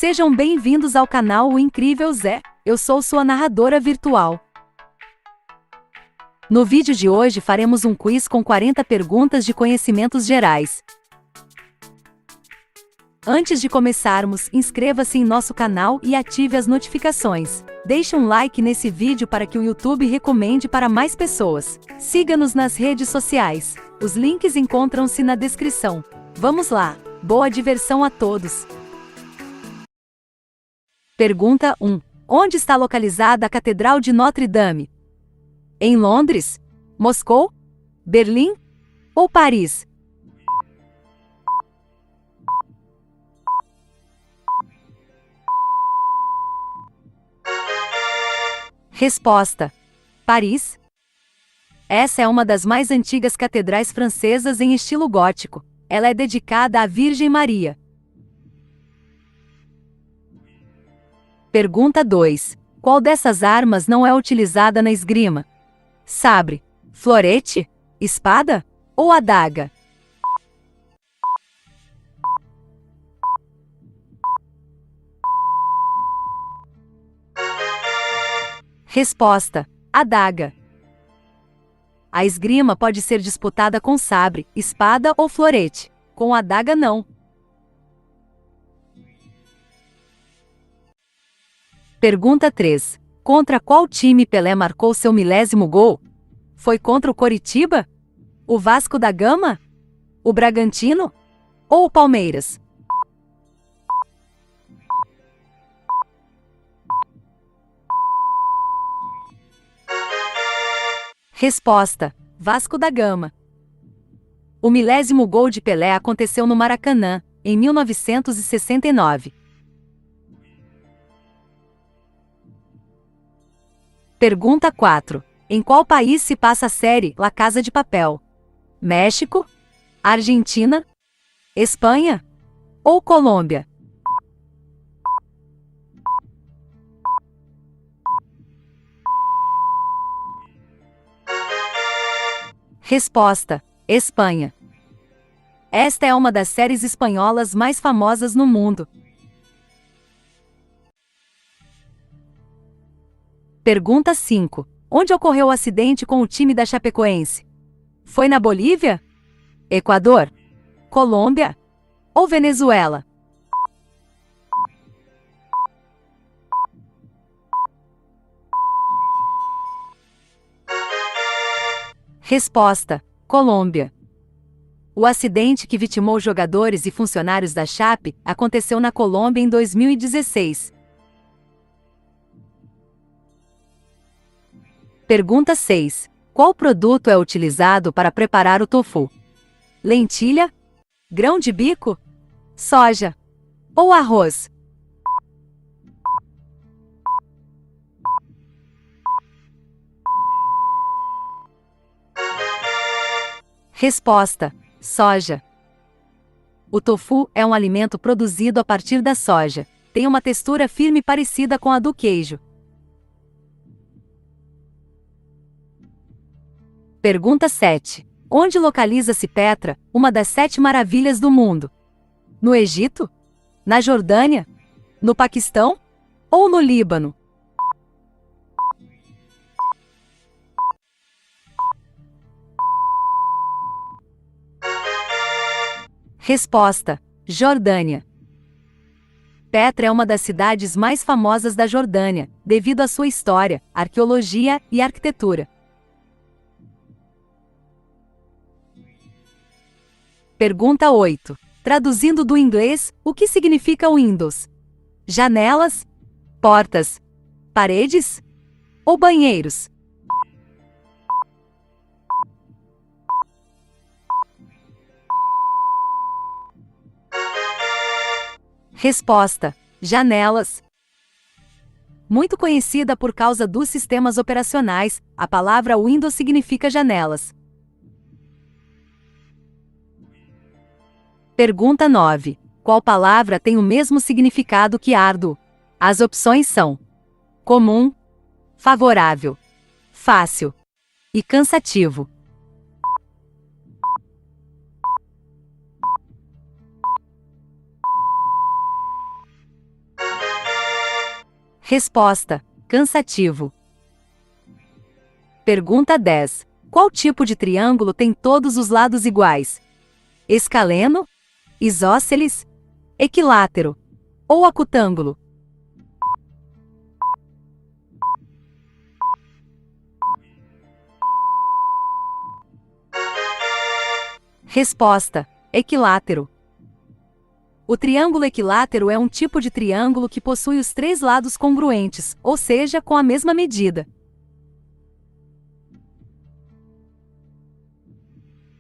Sejam bem-vindos ao canal O Incrível Zé. Eu sou sua narradora virtual. No vídeo de hoje faremos um quiz com 40 perguntas de conhecimentos gerais. Antes de começarmos, inscreva-se em nosso canal e ative as notificações. Deixe um like nesse vídeo para que o YouTube recomende para mais pessoas. Siga-nos nas redes sociais. Os links encontram-se na descrição. Vamos lá! Boa diversão a todos! Pergunta 1. Onde está localizada a Catedral de Notre-Dame? Em Londres? Moscou? Berlim? Ou Paris? Resposta: Paris. Essa é uma das mais antigas catedrais francesas em estilo gótico. Ela é dedicada à Virgem Maria. Pergunta 2. Qual dessas armas não é utilizada na esgrima? Sabre, florete, espada ou adaga? Resposta: adaga. A esgrima pode ser disputada com sabre, espada ou florete. Com adaga não. Pergunta 3. Contra qual time Pelé marcou seu 1000º gol? Foi contra o Coritiba? O Vasco da Gama? O Bragantino? Ou o Palmeiras? Resposta: Vasco da Gama. O 1000º gol de Pelé aconteceu no Maracanã, em 1969. Pergunta 4. Em qual país se passa a série La Casa de Papel? México? Argentina? Espanha? Ou Colômbia? Resposta: Espanha. Esta é uma das séries espanholas mais famosas no mundo. Pergunta 5. Onde ocorreu o acidente com o time da Chapecoense? Foi na Bolívia? Equador? Colômbia? Ou Venezuela? Resposta: Colômbia. O acidente que vitimou jogadores e funcionários da Chape aconteceu na Colômbia em 2016. Pergunta 6. Qual produto é utilizado para preparar o tofu? Lentilha? Grão de bico? Soja? Ou arroz? Resposta: soja. O tofu é um alimento produzido a partir da soja. Tem uma textura firme parecida com a do queijo. Pergunta 7. Onde localiza-se Petra, uma das 7 maravilhas do mundo? No Egito? Na Jordânia? No Paquistão? Ou no Líbano? Resposta: Jordânia. Petra é uma das cidades mais famosas da Jordânia, devido à sua história, arqueologia e arquitetura. Pergunta 8. Traduzindo do inglês, o que significa Windows? Janelas? Portas? Paredes? Ou banheiros? Resposta: janelas. Muito conhecida por causa dos sistemas operacionais, a palavra Windows significa janelas. Pergunta 9. Qual palavra tem o mesmo significado que árduo? As opções são comum, favorável, fácil e cansativo. Resposta: cansativo. Pergunta 10. Qual tipo de triângulo tem todos os lados iguais? Escaleno, isósceles, equilátero ou acutângulo? Resposta: equilátero. O triângulo equilátero é um tipo de triângulo que possui os três lados congruentes, ou seja, com a mesma medida.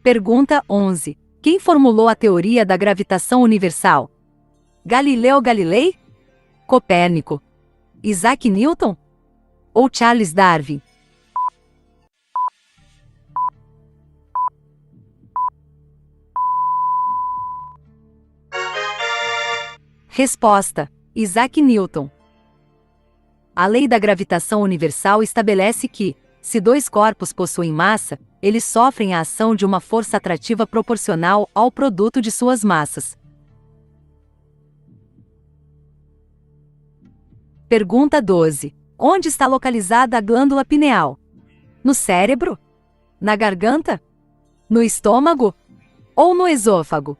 Pergunta 11. Quem formulou a teoria da gravitação universal? Galileu Galilei? Copérnico? Isaac Newton? Ou Charles Darwin? Resposta: Isaac Newton. A lei da gravitação universal estabelece que, se dois corpos possuem massa, eles sofrem a ação de uma força atrativa proporcional ao produto de suas massas. Pergunta 12. Onde está localizada a glândula pineal? No cérebro? Na garganta? No estômago? Ou no esôfago?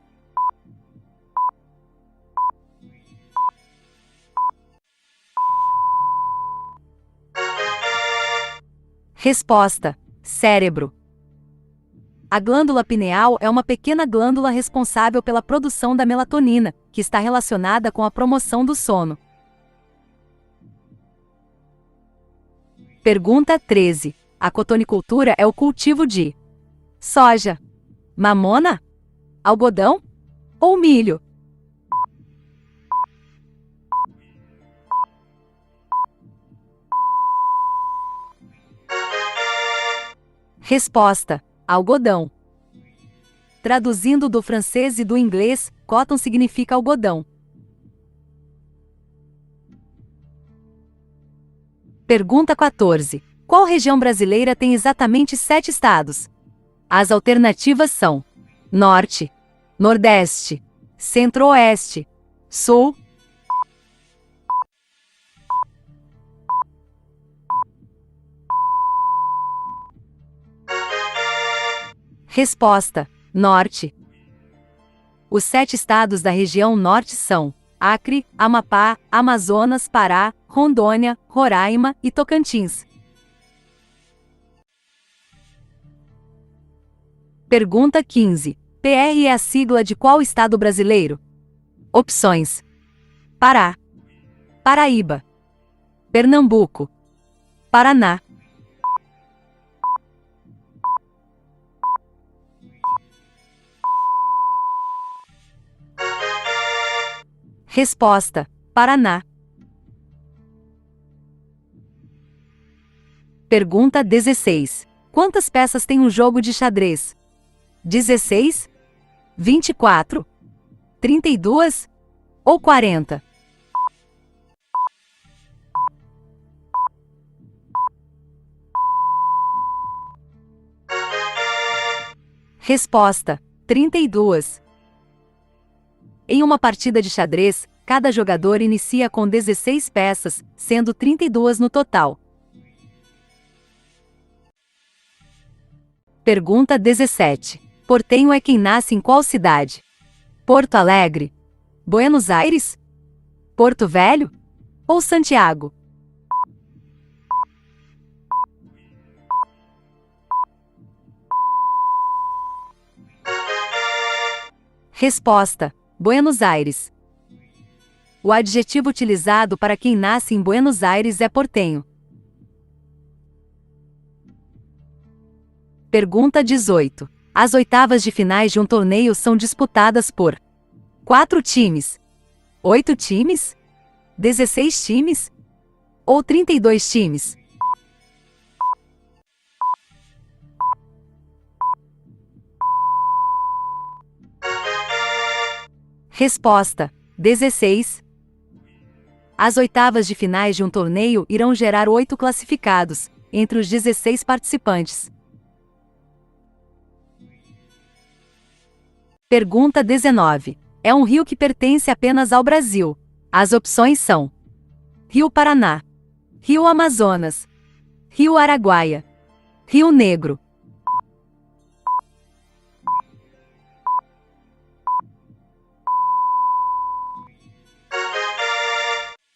Resposta: cérebro. A glândula pineal é uma pequena glândula responsável pela produção da melatonina, que está relacionada com a promoção do sono. Pergunta 13. A cotonicultura é o cultivo de soja, mamona, algodão ou milho? Resposta: algodão. Traduzindo do francês e do inglês, cotton significa algodão. Pergunta 14. Qual região brasileira tem exatamente 7 estados? As alternativas são: Norte, Nordeste, Centro-Oeste, Sul. Resposta: Norte. Os 7 estados da região Norte são Acre, Amapá, Amazonas, Pará, Rondônia, Roraima e Tocantins. Pergunta 15. PR é a sigla de qual estado brasileiro? Opções: Pará, Paraíba, Pernambuco, Paraná. Resposta: Paraná. Pergunta 16. Quantas peças tem um jogo de xadrez? 16? 24? 32? Ou 40? Resposta: 32. Em uma partida de xadrez, cada jogador inicia com 16 peças, sendo 32 no total. Pergunta 17. Portenho é quem nasce em qual cidade? Porto Alegre, Buenos Aires, Porto Velho ou Santiago? Resposta: Buenos Aires. O adjetivo utilizado para quem nasce em Buenos Aires é portenho. Pergunta 18. As oitavas de finais de um torneio são disputadas por 4 times, 8 times, 16 times ou 32 times? Resposta: 16. As oitavas de finais de um torneio irão gerar 8 classificados, entre os 16 participantes. Pergunta 19. É um rio que pertence apenas ao Brasil. As opções são: Rio Paraná, Rio Amazonas, Rio Araguaia, Rio Negro.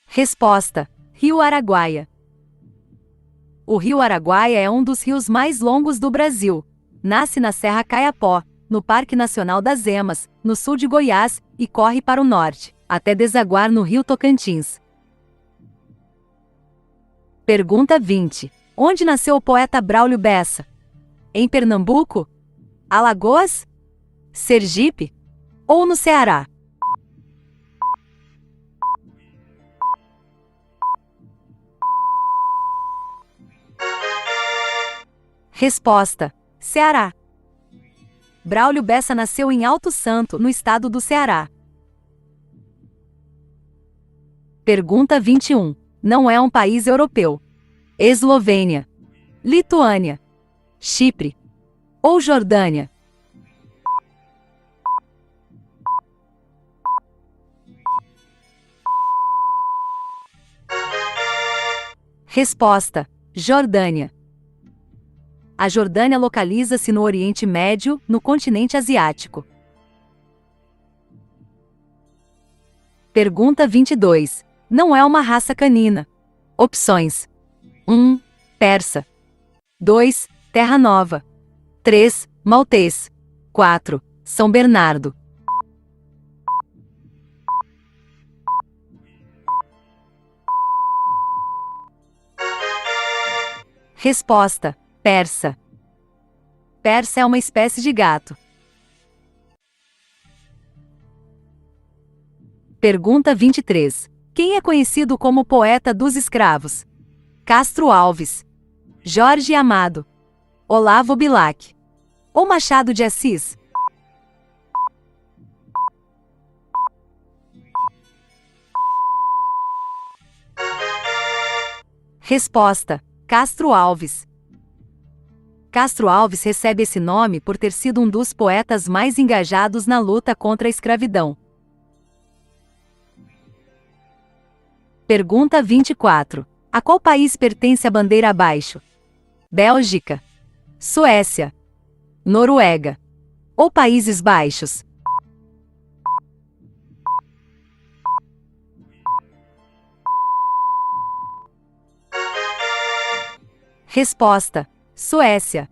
Resposta: Rio Araguaia. O Rio Araguaia é um dos rios mais longos do Brasil. Nasce na Serra Caiapó, no Parque Nacional das Emas, no sul de Goiás, e corre para o norte, até desaguar no Rio Tocantins. Pergunta 20. Onde nasceu o poeta Braulio Bessa? Em Pernambuco? Alagoas? Sergipe? Ou no Ceará? Resposta: Ceará. Braulio Bessa nasceu em Alto Santo, no estado do Ceará. Pergunta 21. Não é um país europeu. Eslovênia, Lituânia, Chipre ou Jordânia? Resposta: Jordânia. A Jordânia localiza-se no Oriente Médio, no continente asiático. Pergunta 22. Não é uma raça canina. Opções: 1. Persa. 2. Terra Nova. 3. Maltês. 4. São Bernardo. Resposta: Persa. Persa é uma espécie de gato. Pergunta 23. Quem é conhecido como poeta dos escravos? Castro Alves, Jorge Amado, Olavo Bilac ou Machado de Assis? Resposta: Castro Alves. Castro Alves recebe esse nome por ter sido um dos poetas mais engajados na luta contra a escravidão. Pergunta 24. A qual país pertence a bandeira abaixo? Bélgica, Suécia, Noruega ou Países Baixos? Resposta: Suécia.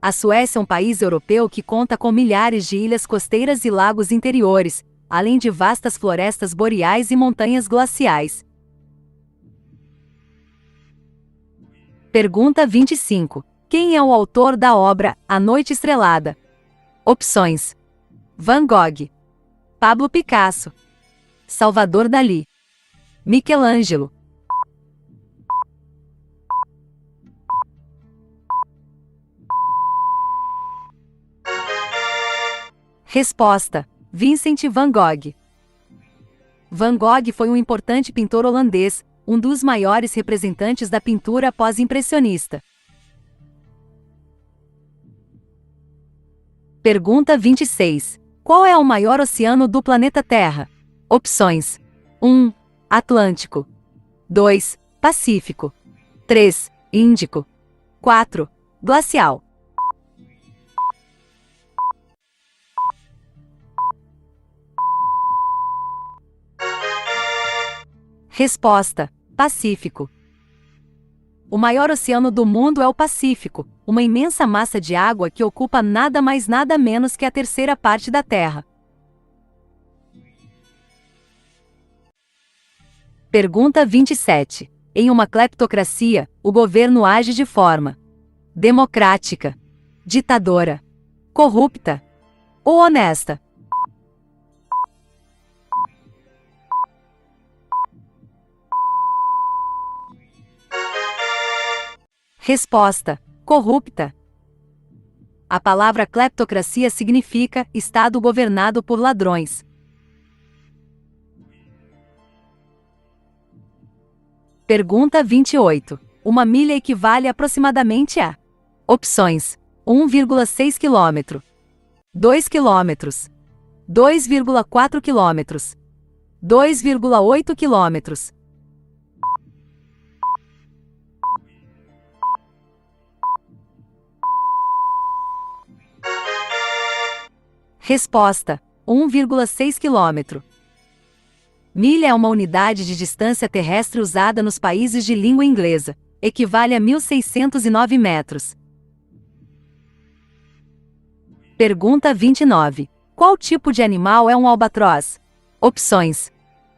A Suécia é um país europeu que conta com milhares de ilhas costeiras e lagos interiores, além de vastas florestas boreais e montanhas glaciais. Pergunta 25. Quem é o autor da obra A Noite Estrelada? Opções: Van Gogh, Pablo Picasso, Salvador Dalí, Michelangelo. Resposta: Vincent van Gogh. Van Gogh foi um importante pintor holandês, um dos maiores representantes da pintura pós-impressionista. Pergunta 26. Qual é o maior oceano do planeta Terra? Opções: 1. Atlântico. 2. Pacífico. 3. Índico. 4. Glacial. Resposta: Pacífico. O maior oceano do mundo é o Pacífico, uma imensa massa de água que ocupa nada mais nada menos que a terceira parte da Terra. Pergunta 27. Em uma cleptocracia, o governo age de forma democrática, ditadora, corrupta ou honesta? Resposta: corrupta. A palavra cleptocracia significa Estado governado por ladrões. Pergunta 28. Uma milha equivale aproximadamente a: opções: 1,6 km, 2 km, 2,4 km, 2,8 km Resposta: 1,6 km. Milha é uma unidade de distância terrestre usada nos países de língua inglesa. Equivale a 1.609 metros. Pergunta 29. Qual tipo de animal é um albatroz? Opções: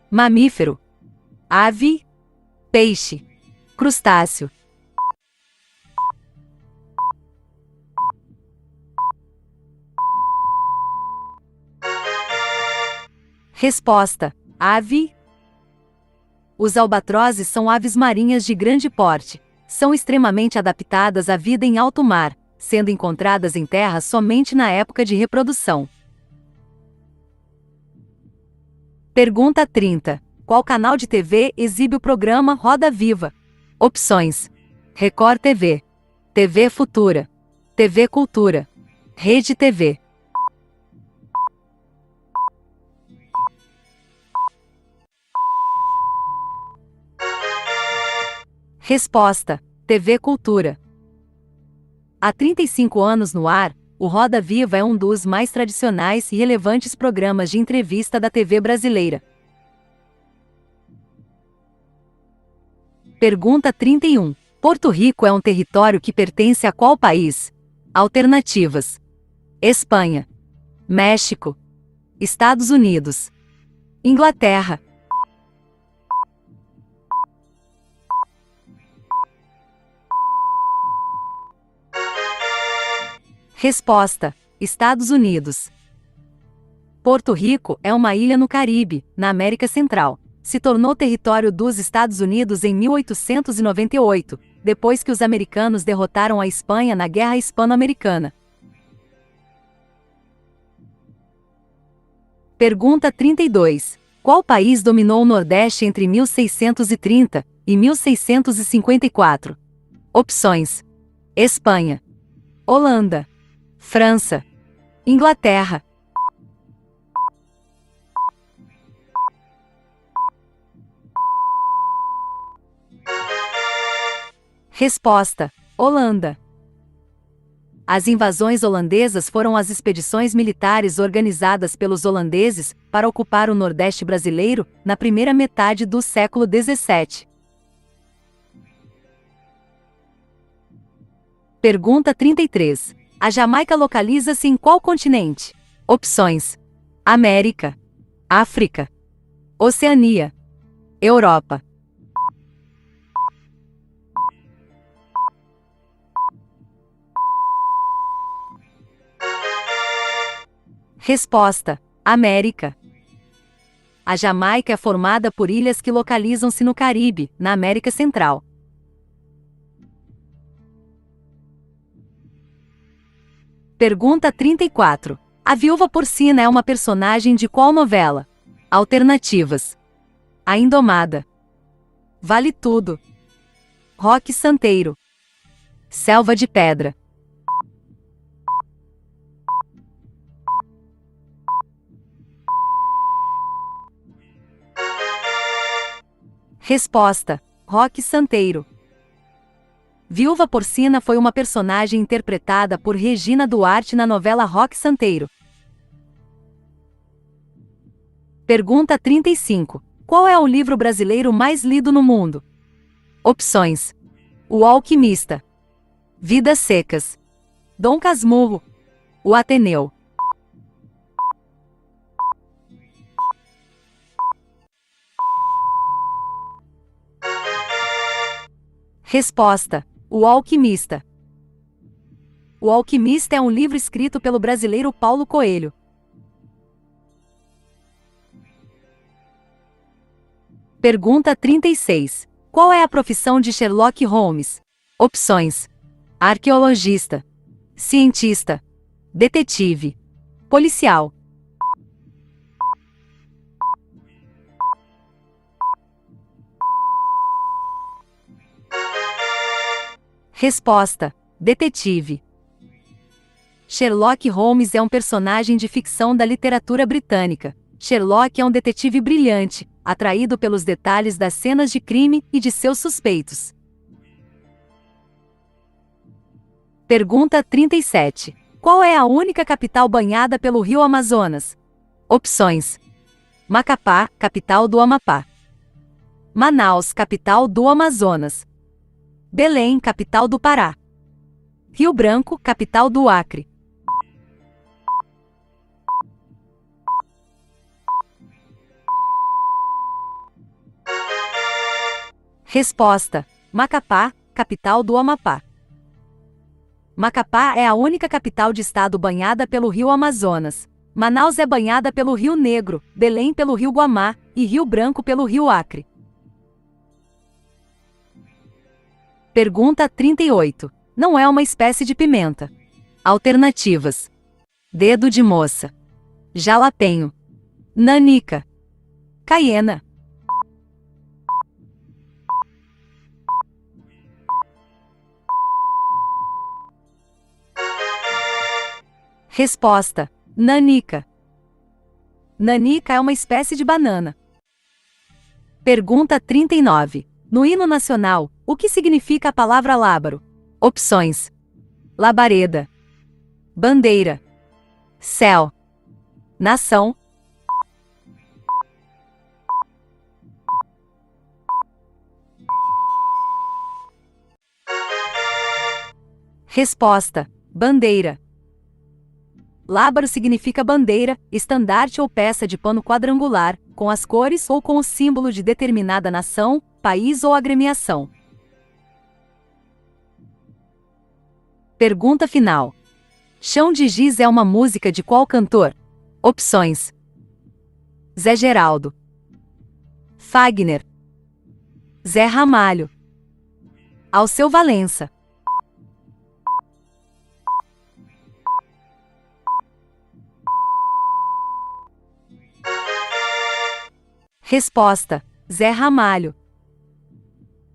mamífero, ave, peixe, crustáceo. Resposta: ave. Os albatrozes são aves marinhas de grande porte. São extremamente adaptadas à vida em alto mar, sendo encontradas em terra somente na época de reprodução. Pergunta 30. Qual canal de TV exibe o programa Roda Viva? Opções: Record TV, TV Futura, TV Cultura, Rede TV. Resposta: TV Cultura. Há 35 anos no ar, o Roda Viva é um dos mais tradicionais e relevantes programas de entrevista da TV brasileira. Pergunta 31. Porto Rico é um território que pertence a qual país? Alternativas: Espanha, México, Estados Unidos, Inglaterra. Resposta: Estados Unidos. Porto Rico é uma ilha no Caribe, na América Central. Se tornou território dos Estados Unidos em 1898, depois que os americanos derrotaram a Espanha na Guerra Hispano-Americana. Pergunta 32. Qual país dominou o Nordeste entre 1630 e 1654? Opções: Espanha, Holanda, França, Inglaterra. Resposta: Holanda. As invasões holandesas foram as expedições militares organizadas pelos holandeses para ocupar o Nordeste brasileiro na primeira metade do século XVII. Pergunta 33. A Jamaica localiza-se em qual continente? Opções: América, África, Oceania, Europa. Resposta: América. A Jamaica é formada por ilhas que localizam-se no Caribe, na América Central. Pergunta 34. A viúva porcina é uma personagem de qual novela? Alternativas: A Indomada, Vale Tudo, Roque Santeiro, Selva de Pedra. Resposta: Roque Santeiro. Viúva Porcina foi uma personagem interpretada por Regina Duarte na novela Roque Santeiro. Pergunta 35. Qual é o livro brasileiro mais lido no mundo? Opções: O Alquimista, Vidas Secas, Dom Casmurro, O Ateneu. Resposta: O Alquimista. O Alquimista é um livro escrito pelo brasileiro Paulo Coelho. Pergunta 36. Qual é a profissão de Sherlock Holmes? Opções: arqueologista, cientista, detetive, policial. Resposta: detetive. Sherlock Holmes é um personagem de ficção da literatura britânica. Sherlock é um detetive brilhante, atraído pelos detalhes das cenas de crime e de seus suspeitos. Pergunta 37. Qual é a única capital banhada pelo rio Amazonas? Opções: Macapá, capital do Amapá; Manaus, capital do Amazonas; Belém, capital do Pará; Rio Branco, capital do Acre. Resposta: Macapá, capital do Amapá. Macapá é a única capital de estado banhada pelo rio Amazonas. Manaus é banhada pelo Rio Negro, Belém pelo Rio Guamá e Rio Branco pelo Rio Acre. Pergunta 38. Não é uma espécie de pimenta. Alternativas: dedo de moça, jalapeño, nanica, caiena. Resposta: nanica. Nanica é uma espécie de banana. Pergunta 39. No hino nacional, o que significa a palavra lábaro? Opções: labareda, bandeira, céu, nação. Resposta: bandeira. Lábaro significa bandeira, estandarte ou peça de pano quadrangular, com as cores ou com o símbolo de determinada nação, país ou agremiação. Pergunta final. Chão de Giz é uma música de qual cantor? Opções: Zé Geraldo, Fagner, Zé Ramalho, Alceu Valença. Resposta: Zé Ramalho.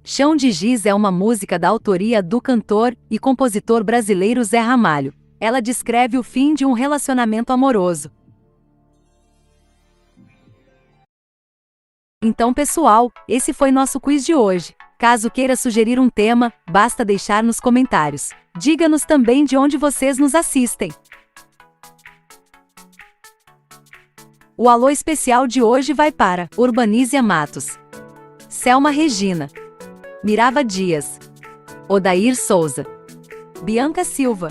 Chão de Giz é uma música da autoria do cantor e compositor brasileiro Zé Ramalho. Ela descreve o fim de um relacionamento amoroso. Então, pessoal, esse foi nosso quiz de hoje. Caso queira sugerir um tema, basta deixar nos comentários. Diga-nos também de onde vocês nos assistem. O alô especial de hoje vai para Urbanísia Matos, Selma Regina, Mirava Dias, Odair Souza, Bianca Silva,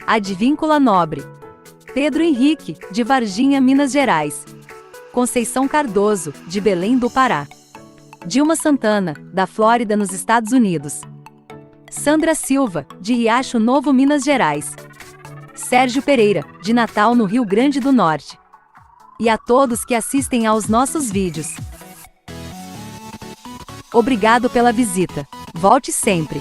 Advíncula Nobre, Pedro Henrique, de Varginha, Minas Gerais, Conceição Cardoso, de Belém do Pará, Dilma Santana, da Flórida, nos Estados Unidos, Sandra Silva, de Riacho Novo, Minas Gerais, Sérgio Pereira, de Natal, no Rio Grande do Norte. E a todos que assistem aos nossos vídeos. Obrigado pela visita. Volte sempre!